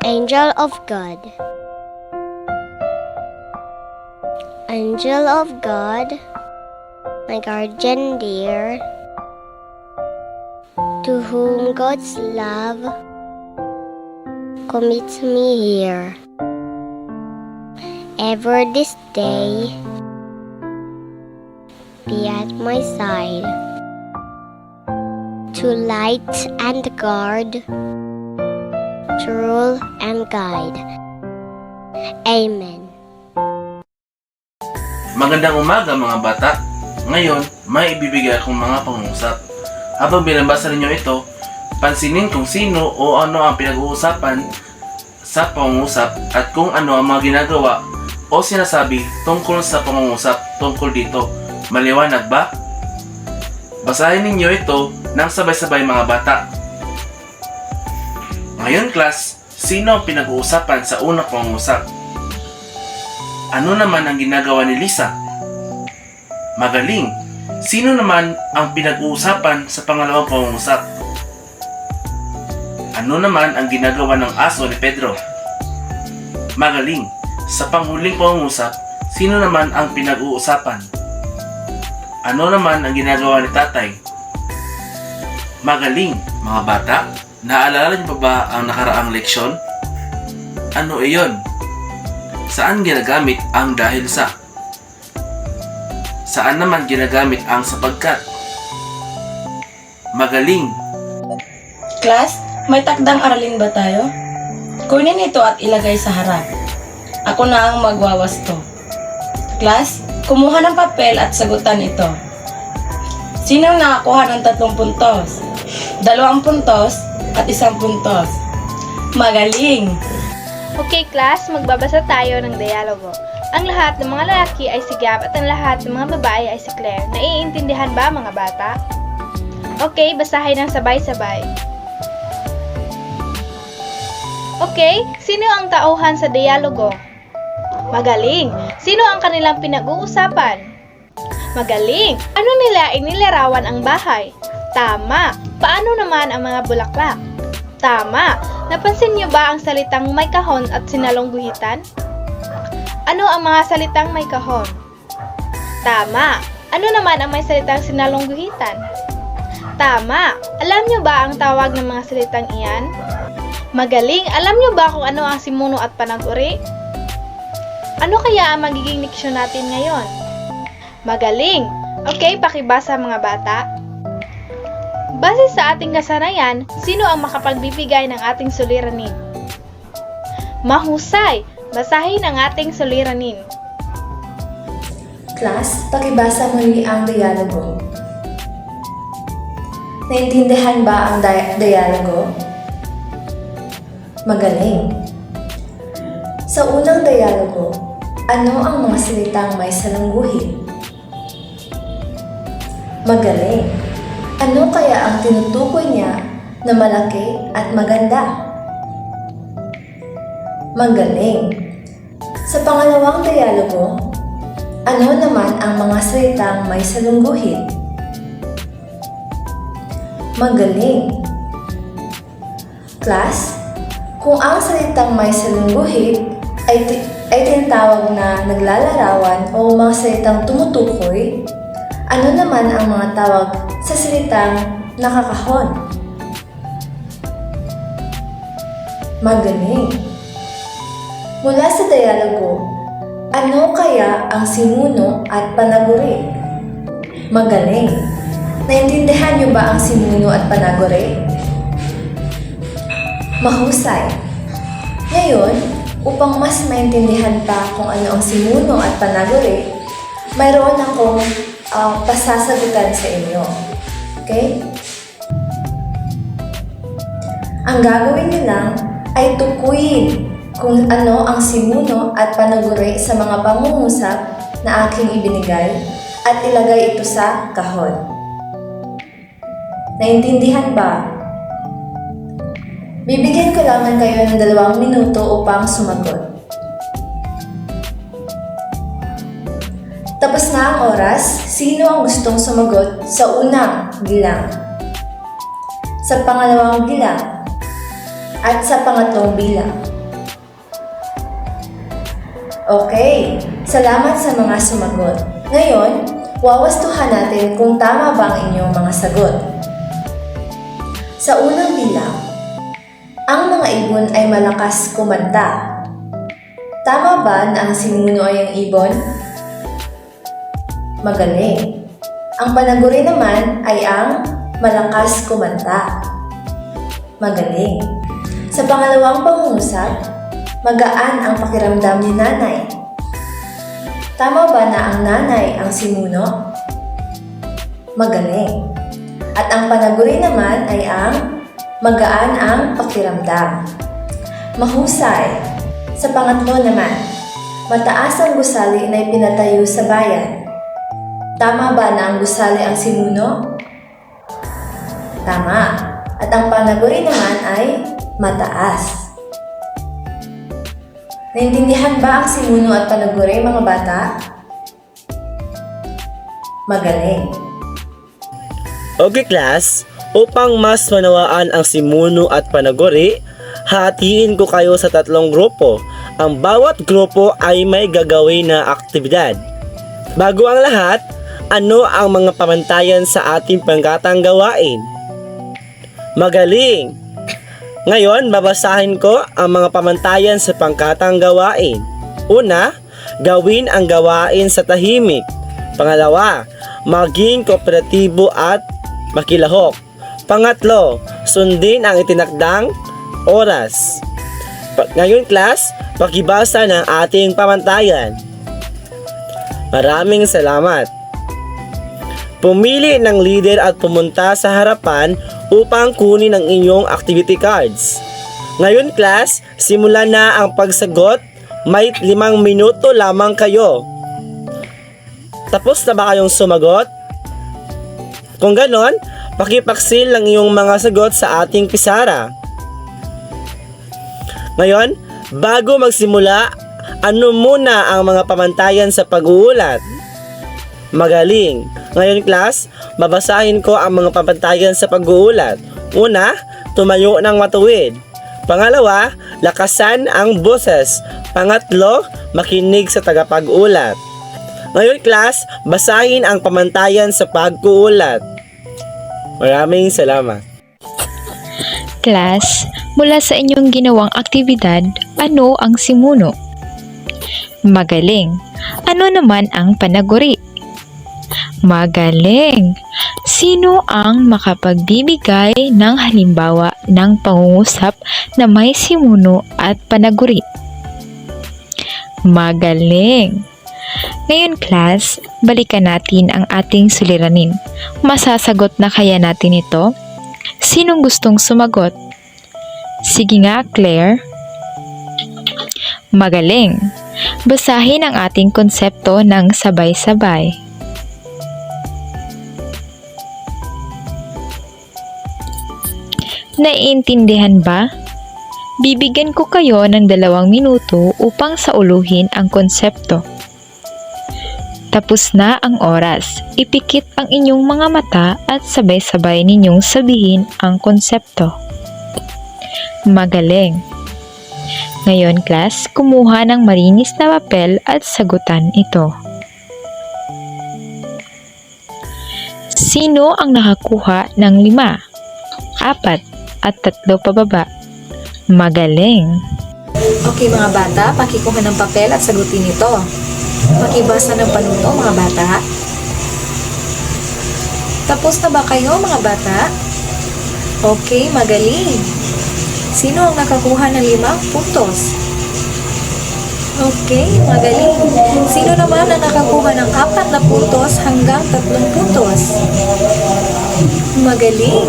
Angel of God. Angel of God, my guardian dear, to whom God's love commits me here. Ever this day, be at my side, to light and guard, to rule and guide. Amen. Magandang umaga mga bata. Ngayon, may ibibigay akong mga pangungusap. Habang binabasa ninyo ito, pansinin kung sino o ano ang pinag-uusapan sa pangungusap at kung ano ang mga ginagawa o sinasabi tungkol sa pangungusap tungkol dito. Maliwanag ba? Basahin ninyo ito ng sabay-sabay mga bata. Ngayon class, sino ang pinag-uusapan sa unang pangungusap? Ano naman ang ginagawa ni Lisa? Magaling! Sino naman ang pinag-uusapan sa pangalawang pangungusap? Ano naman ang ginagawa ng aso ni Pedro? Magaling! Sa panghuling pangungusap, sino naman ang pinag-uusapan? Ano naman ang ginagawa ni tatay? Magaling! Mga bata, naalala niyo pa ba ang nakaraang leksyon? Ano iyon? Saan ginagamit ang dahil sa? Saan naman ginagamit ang sapagkat? Magaling! Class, may takdang aralin ba tayo? Kunin ito at ilagay sa harap. Ako na ang magwawasto. Class, kumuha ng papel at sagutan ito. Sinong nakakuha ng 3 puntos? 2 puntos at 1 puntos. Magaling! Okay class, magbabasa tayo ng dialogo. Ang lahat ng mga lalaki ay si Gab at ang lahat ng mga babae ay si Claire. Naiintindihan ba mga bata? Okay, basahin ng sabay-sabay. Okay, sino ang tauhan sa dialogo? Magaling! Sino ang kanilang pinag-uusapan? Magaling! Ano nila inilarawan ang bahay? Tama! Paano naman ang mga bulaklak? Tama! Napansin niyo ba ang salitang may kahon at sinalong guhitan? Ano ang mga salitang may kahon? Tama! Ano naman ang may salitang sinalong guhitan? Tama! Alam niyo ba ang tawag ng mga salitang iyan? Magaling! Alam niyo ba kung ano ang simuno at panag-uri? Ano kaya ang magiging diksyon natin ngayon? Magaling! Okay, pakibasa mga bata. Base sa ating kasanayan, sino ang makapagbibigay ng ating suliranin? Mahusay! Basahin ang ating suliranin. Class, pakibasa muli ang dialogo. Naintindihan ba ang dialogo? Magaling! Sa unang dialogo, ano ang mga salitang may salungguhit? Magaling! Ano kaya ang tinutukoy niya na malaki at maganda? Magaling! Sa pangalawang dialogo, ano naman ang mga salitang may salungguhit? Magaling! Class, kung ang salitang may salungguhit ay tinatawag na naglalarawan o mga salitang tumutukoy, ano naman ang mga tawag sa salitang nakakahon? Magaling! Mula sa dialogo, ano kaya ang simuno at panaguri? Magaling! Naintindihan niyo ba ang simuno at panaguri? Mahusay! Ngayon, upang mas maintindihan pa kung ano ang simuno at panaguri, mayroon akong pasasagutan sa inyo. Okay? Ang gagawin niyo lang ay tukuyin kung ano ang simuno at panaguri sa mga pangungusap na aking ibinigay at ilagay ito sa kahon. Naintindihan ba? Bibigyan ko lamang kayo ng 2 minuto upang sumagot. Tapos na ang oras, sino ang gustong sumagot sa unang bilang, sa pangalawang bilang, at sa pangatlong bilang? Okay, salamat sa mga sumagot. Ngayon, wawastuhan natin kung tama ba ang inyong mga sagot. Sa unang bilang, ang mga ibon ay malakas kumanta. Tama ba na ang sinuno ay ang ibon? Magaling. Ang panaguri naman ay ang malakas kumanta. Magaling. Sa pangalawang pangungusap, magaan ang pakiramdam ni nanay. Tama ba na ang nanay ang sinuno? Magaling. At ang panaguri naman ay ang magaan ang pakiramdam. Mahusay. Sa pangatlo naman, mataas ang gusali na ipinatayo sa bayan. Tama ba na ang gusali ang sinuno? Tama. At ang panaguri naman ay mataas. Naintindihan ba ang sinuno at panaguri, mga bata? Magaling. Okay class, upang mas manawaan ang simuno at panaguri, hatiin ko kayo sa 3 grupo. Ang bawat grupo ay may gagawin na aktibidad. Bago ang lahat, ano ang mga pamantayan sa ating pangkatang gawain? Magaling! Ngayon, babasahin ko ang mga pamantayan sa pangkatang gawain. Una, gawin ang gawain sa tahimik. Pangalawa, maging kooperatibo at makilahok. Pangatlo, sundin ang itinakdang oras. Ngayon class, pakibasa ng ating pamantayan. Maraming salamat. Pumili ng leader at pumunta sa harapan upang kunin ang inyong activity cards. Ngayon class, simulan na ang pagsagot. May 5 minuto lamang kayo. Tapos na ba kayong sumagot? Kung ganon, pakipaksil ang iyong mga sagot sa ating pisara. Ngayon, bago magsimula, ano muna ang mga pamantayan sa pag-uulat? Magaling! Ngayon class, babasahin ko ang mga pamantayan sa pag-uulat. Una, tumayo ng matuwid. Pangalawa, lakasan ang boses. Pangatlo, makinig sa tagapag-ulat. Ngayon class, basahin ang pamantayan sa pag-uulat. Maraming salamat. Class, mula sa inyong ginawang aktibidad, ano ang simuno? Magaling. Ano naman ang panaguri? Magaling. Sino ang makapagbibigay ng halimbawa ng pangungusap na may simuno at panaguri? Magaling. Ngayon class, balikan natin ang ating suliranin. Masasagot na kaya natin ito? Sinong gustong sumagot? Sige nga, Claire. Magaling. Basahin ang ating konsepto ng sabay-sabay. Naiintindihan ba? Bibigyan ko kayo ng 2 minuto upang sauluhin ang konsepto. Tapos na ang oras. Ipikit ang inyong mga mata at sabay-sabay ninyong sabihin ang konsepto. Magaling. Ngayon class, kumuha ng malinis na papel at sagutan ito. Sino ang nakakuha ng 5, 4 at 3 pababa? Magaling. Okay mga bata, pakikuha ng papel at sagutin ito. Pakibasa ng panuno mga bata. Tapos na ba kayo mga bata? Okay, magaling. Sino ang nakakuha ng 5 puntos? Okay, magaling. Sino naman ang nakakuha ng 4 na puntos hanggang 3 puntos? Magaling.